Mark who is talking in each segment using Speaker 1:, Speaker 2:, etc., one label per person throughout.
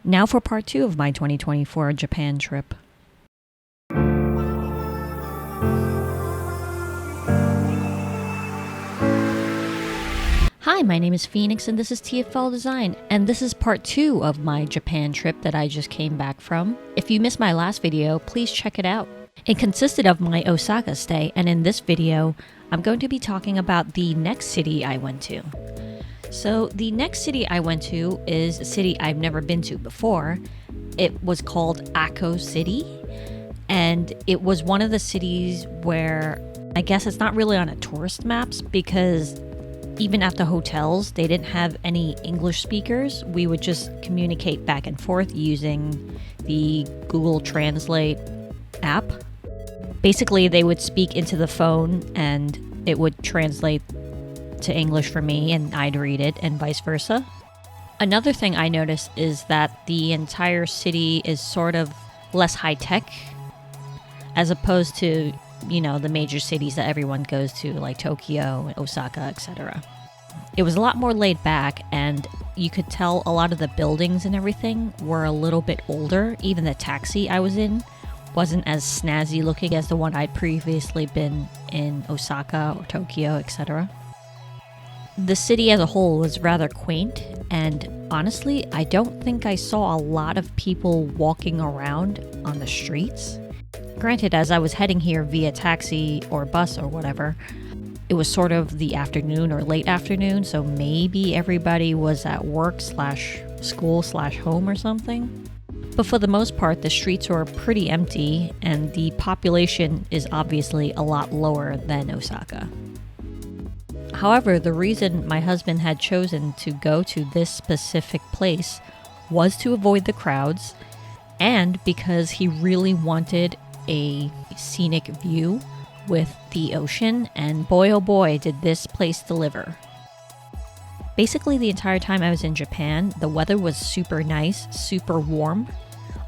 Speaker 1: Now for part 2 of my 2024 Japan trip. Hi, my name is Phoenix and this is TFL Design, and this is part 2 of my Japan trip that I just came back from. If you missed my last video, please check it out. It consisted of my Osaka stay, and in this video, I'm going to be talking about the next city I went to. So the next city I went to is a city I've never been to before. It was called Ako City, and it was one of the cities where I guess it's not really on a tourist maps because even at the hotels, they didn't have any English speakers. We would just communicate back and forth using the Google Translate app. Basically, they would speak into the phone and it would translate to English for me and I'd read it and vice versa. Another thing I noticed is that the entire city is sort of less high-tech as opposed to, you know, the major cities that everyone goes to like Tokyo, Osaka, etc. It was a lot more laid back and you could tell a lot of the buildings and everything were a little bit older. Even the taxi I was in wasn't as snazzy looking as the one I'd previously been in Osaka or Tokyo, etc. The city as a whole was rather quaint, and honestly, I don't think I saw a lot of people walking around on the streets. Granted, as I was heading here via taxi or bus or whatever, it was sort of the afternoon or late afternoon, so maybe everybody was at work / school / home or something. But for the most part, the streets were pretty empty, and the population is obviously a lot lower than Osaka. However, the reason my husband had chosen to go to this specific place was to avoid the crowds and because he really wanted a scenic view with the ocean, and boy oh boy did this place deliver. Basically the entire time I was in Japan, the weather was super nice, super warm,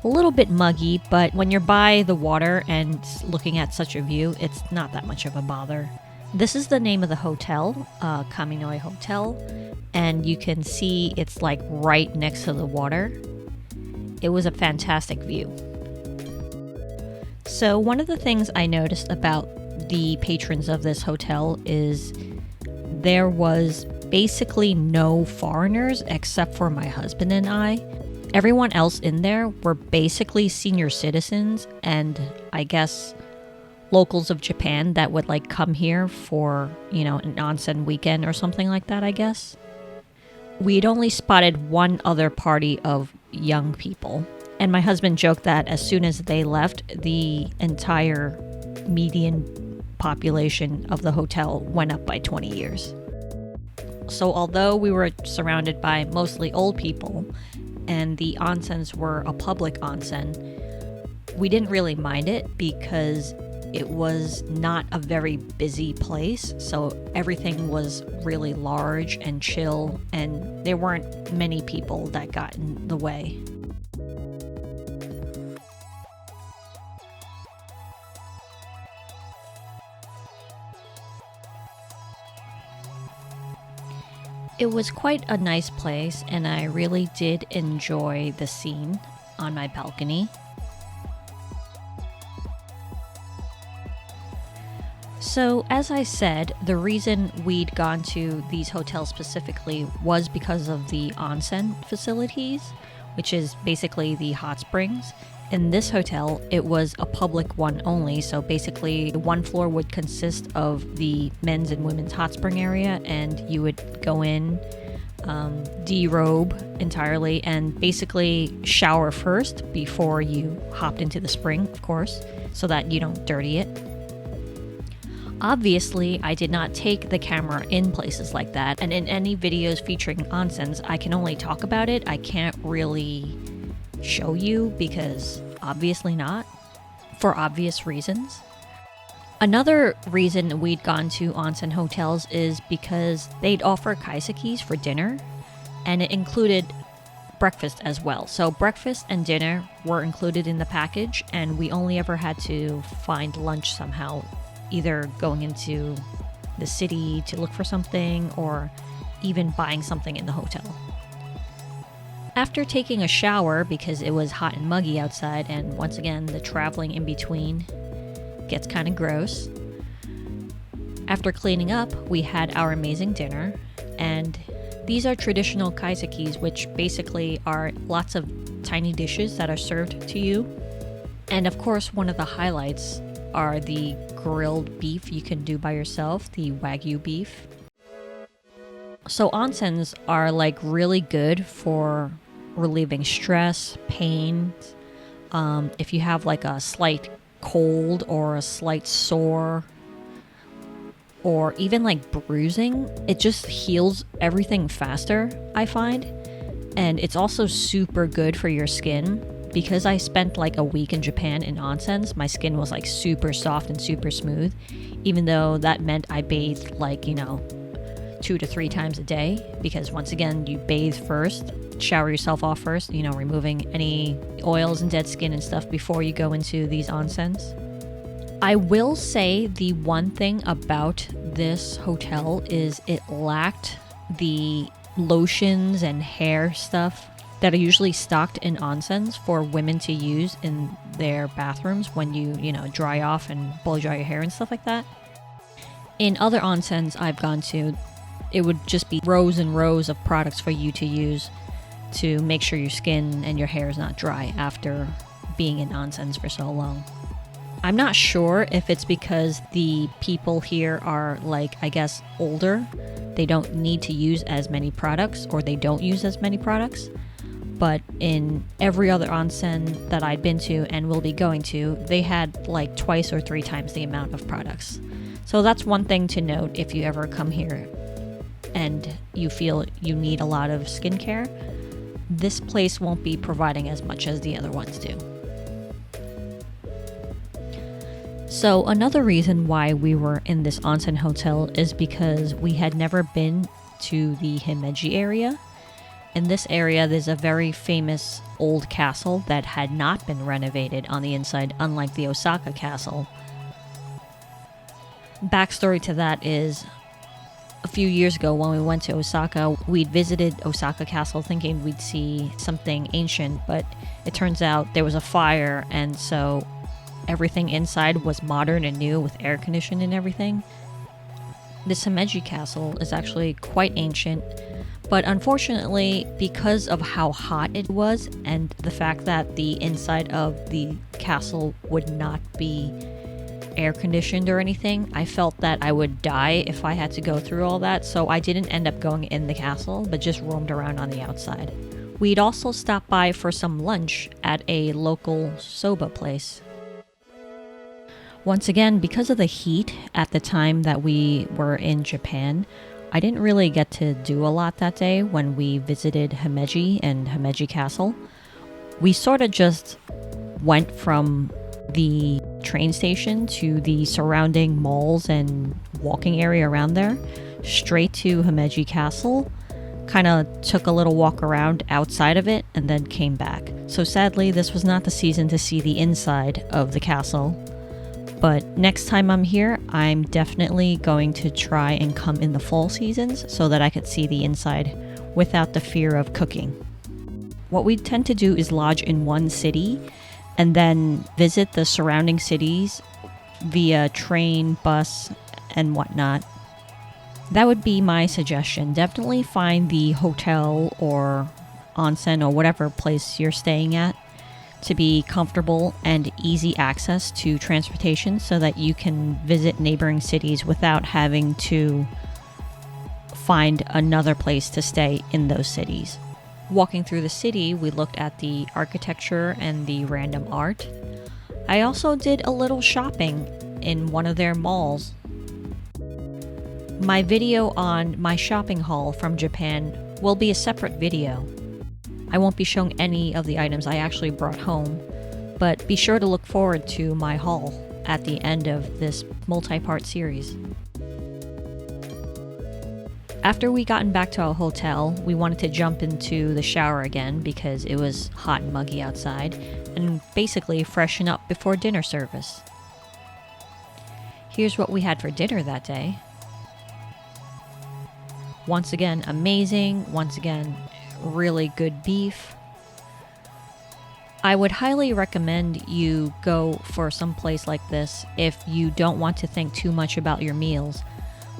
Speaker 1: a little bit muggy, but when you're by the water and looking at such a view, it's not that much of a bother. This is the name of the hotel, Kaminoi Hotel, and you can see it's like right next to the water. It was a fantastic view. So one of the things I noticed about the patrons of this hotel is there was basically no foreigners except for my husband and I. Everyone else in there were basically senior citizens and I guess locals of Japan that would like come here for, you know, an onsen weekend or something like that, I guess. We'd only spotted one other party of young people. And my husband joked that as soon as they left, the entire median population of the hotel went up by 20 years. So although we were surrounded by mostly old people and the onsens were a public onsen, we didn't really mind it because it was not a very busy place, so everything was really large and chill, and there weren't many people that got in the way. It was quite a nice place, and I really did enjoy the scene on my balcony. So, as I said, the reason we'd gone to these hotels specifically was because of the onsen facilities, which is basically the hot springs. In this hotel, it was a public one only, so basically one floor would consist of the men's and women's hot spring area, and you would go in, derobe entirely, and basically shower first before you hopped into the spring, of course, so that you don't dirty it. Obviously, I did not take the camera in places like that, and in any videos featuring onsens, I can only talk about it. I can't really show you because obviously not, for obvious reasons. Another reason we'd gone to onsen hotels is because they'd offer Kaisekis for dinner, and it included breakfast as well. So breakfast and dinner were included in the package, and we only ever had to find lunch somehow, either going into the city to look for something or even buying something in the hotel. After taking a shower, because it was hot and muggy outside, and once again, the traveling in between gets kind of gross. After cleaning up, we had our amazing dinner, and these are traditional Kaisekis, which basically are lots of tiny dishes that are served to you. And of course, one of the highlights are the grilled beef you can do by yourself, the Wagyu beef. So onsens are like really good for relieving stress, pain. If you have like a slight cold or a slight sore, or even like bruising, it just heals everything faster, I find. And it's also super good for your skin. Because I spent like a week in Japan in onsens, my skin was like super soft and super smooth, even though that meant I bathed like, 2 to 3 times a day, because once again, you bathe first, shower yourself off first, removing any oils and dead skin and stuff before you go into these onsens. I will say the one thing about this hotel is it lacked the lotions and hair stuff that are usually stocked in onsens for women to use in their bathrooms when you dry off and blow dry your hair and stuff like that. In other onsens I've gone to, it would just be rows and rows of products for you to use to make sure your skin and your hair is not dry after being in onsens for so long. I'm not sure if it's because the people here are older. They don't need to use as many products, or they don't use as many products. But in every other onsen that I'd been to and will be going to, they had like 2 or 3 times the amount of products. So that's one thing to note if you ever come here and you feel you need a lot of skincare. This place won't be providing as much as the other ones do. So another reason why we were in this onsen hotel is because we had never been to the Himeji area. In this area, there's a very famous old castle that had not been renovated on the inside, unlike the Osaka castle. Backstory to that is, a few years ago when we went to Osaka, we'd visited Osaka castle thinking we'd see something ancient, but it turns out there was a fire, and so everything inside was modern and new with air conditioning and everything. This Himeji castle is actually quite ancient. But unfortunately, because of how hot it was and the fact that the inside of the castle would not be air conditioned or anything, I felt that I would die if I had to go through all that, so I didn't end up going in the castle, but just roamed around on the outside. We'd also stopped by for some lunch at a local soba place. Once again, because of the heat at the time that we were in Japan, I didn't really get to do a lot that day when we visited Himeji and Himeji Castle. We sort of just went from the train station to the surrounding malls and walking area around there, straight to Himeji Castle, kind of took a little walk around outside of it, and then came back. So sadly, this was not the season to see the inside of the castle. But next time I'm here, I'm definitely going to try and come in the fall seasons so that I could see the inside without the fear of cooking. What we tend to do is lodge in one city and then visit the surrounding cities via train, bus, and whatnot. That would be my suggestion. Definitely find the hotel or onsen or whatever place you're staying at to be comfortable and easy access to transportation so that you can visit neighboring cities without having to find another place to stay in those cities. Walking through the city, we looked at the architecture and the random art. I also did a little shopping in one of their malls. My video on my shopping haul from Japan will be a separate video. I won't be showing any of the items I actually brought home, but be sure to look forward to my haul at the end of this multi-part series. After we gotten back to our hotel, we wanted to jump into the shower again because it was hot and muggy outside, and basically freshen up before dinner service. Here's what we had for dinner that day. Once again, amazing. Once again, really good beef. I would highly recommend you go for some place like this if you don't want to think too much about your meals.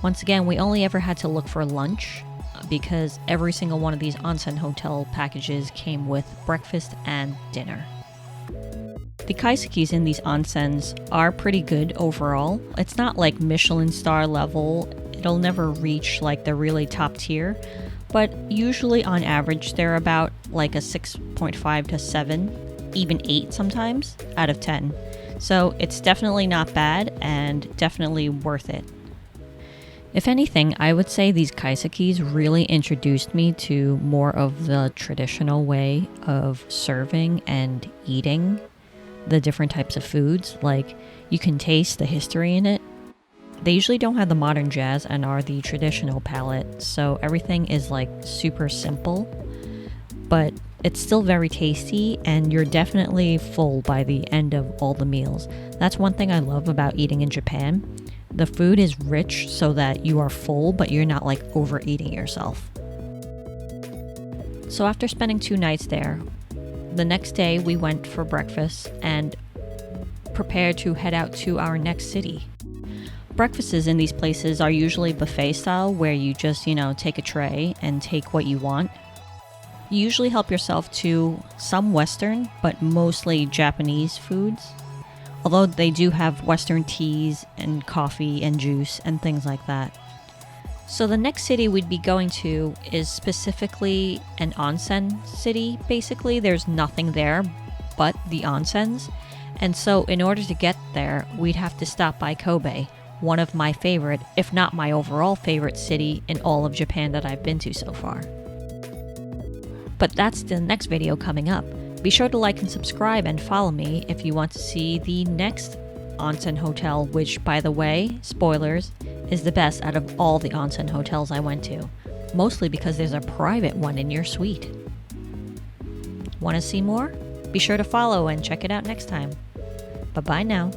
Speaker 1: Once again, we only ever had to look for lunch because every single one of these onsen hotel packages came with breakfast and dinner. The Kaisekis in these onsens are pretty good overall. It's not like Michelin star level. It'll never reach like the really top tier, but usually on average they're about like a 6.5 to 7, even 8 sometimes out of 10. So it's definitely not bad and definitely worth it. If anything, I would say these Kaisekis really introduced me to more of the traditional way of serving and eating the different types of foods. Like, you can taste the history in it. They usually don't have the modern jazz and are the traditional palette, so everything is like super simple, but it's still very tasty and you're definitely full by the end of all the meals. That's one thing I love about eating in Japan. The food is rich so that you are full, but you're not like overeating yourself. So after spending 2 nights there, the next day we went for breakfast and prepared to head out to our next city. Breakfasts in these places are usually buffet style, where you just, take a tray and take what you want. You usually help yourself to some Western, but mostly Japanese foods. Although they do have Western teas and coffee and juice and things like that. So the next city we'd be going to is specifically an onsen city. Basically, there's nothing there but the onsens. And so in order to get there, we'd have to stop by Kobe, one of my favorite, if not my overall favorite city in all of Japan that I've been to so far. But that's the next video coming up. Be sure to like and subscribe and follow me if you want to see the next onsen hotel, which, by the way, spoilers, is the best out of all the onsen hotels I went to. Mostly because there's a private one in your suite. Want to see more? Be sure to follow and check it out next time. Bye-bye now.